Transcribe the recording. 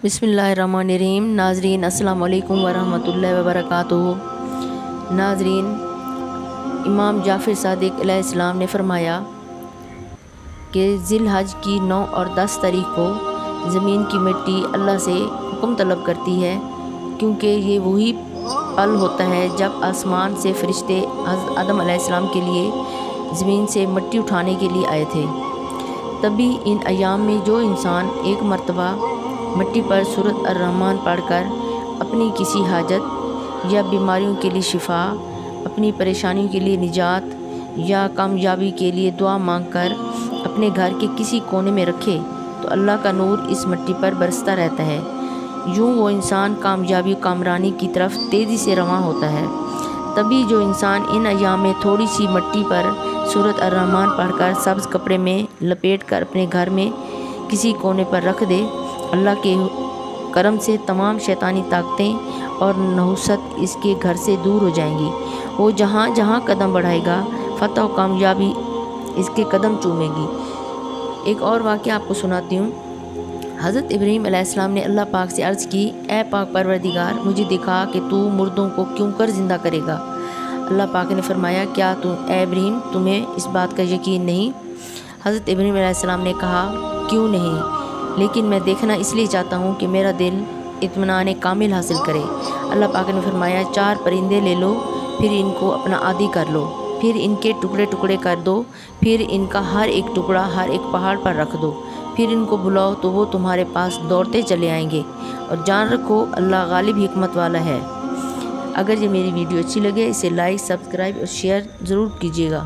بسم اللہ الرحمن الرحیم۔ ناظرین السلام علیکم ورحمۃ اللہ وبرکاتہ۔ ناظرین، امام جعفر صادق علیہ السلام نے فرمایا کہ ذی الحج کی 9 اور 10 تاریخ کو زمین کی مٹی اللہ سے حکم طلب کرتی ہے، کیونکہ یہ وہی پل ہوتا ہے جب آسمان سے فرشتے حضرت آدم علیہ السلام کے لیے زمین سے مٹی اٹھانے کے لیے آئے تھے۔ تبھی ان ایام میں جو انسان ایک مرتبہ مٹی پر سورۃ الرحمن پڑھ کر اپنی کسی حاجت یا بیماریوں کے لیے شفا، اپنی پریشانیوں کے لیے نجات یا کامیابی کے لیے دعا مانگ کر اپنے گھر کے کسی کونے میں رکھے تو اللہ کا نور اس مٹی پر برستا رہتا ہے۔ یوں وہ انسان کامیابی و کامرانی کی طرف تیزی سے رواں ہوتا ہے۔ تبھی جو انسان ان ایام میں تھوڑی سی مٹی پر سورۃ الرحمن پڑھ کر سبز کپڑے میں لپیٹ کر اپنے گھر میں کسی کونے پر رکھ دے، اللہ کے کرم سے تمام شیطانی طاقتیں اور نحوست اس کے گھر سے دور ہو جائیں گی۔ وہ جہاں جہاں قدم بڑھائے گا، فتح و کامیابی اس کے قدم چومے گی۔ ایک اور واقعہ آپ کو سناتی ہوں۔ حضرت ابراہیم علیہ السلام نے اللہ پاک سے عرض کی، اے پاک پروردگار، مجھے دکھا کہ تو مردوں کو کیوں کر زندہ کرے گا۔ اللہ پاک نے فرمایا، کیا اے ابراہیم تمہیں اس بات کا یقین نہیں؟ حضرت ابراہیم علیہ السلام نے کہا، کیوں نہیں، لیکن میں دیکھنا اس لیے چاہتا ہوں کہ میرا دل اطمینان کامل حاصل کرے۔ اللہ پاک نے فرمایا، 4 پرندے لے لو، پھر ان کو اپنا عادی کر لو، پھر ان کے ٹکڑے ٹکڑے کر دو، پھر ان کا ہر ایک ٹکڑا ہر ایک پہاڑ پر رکھ دو، پھر ان کو بلاؤ تو وہ تمہارے پاس دوڑتے چلے آئیں گے، اور جان رکھو اللہ غالب حکمت والا ہے۔ اگر یہ میری ویڈیو اچھی لگے، اسے لائک، سبسکرائب اور شیئر ضرور کیجیے گا۔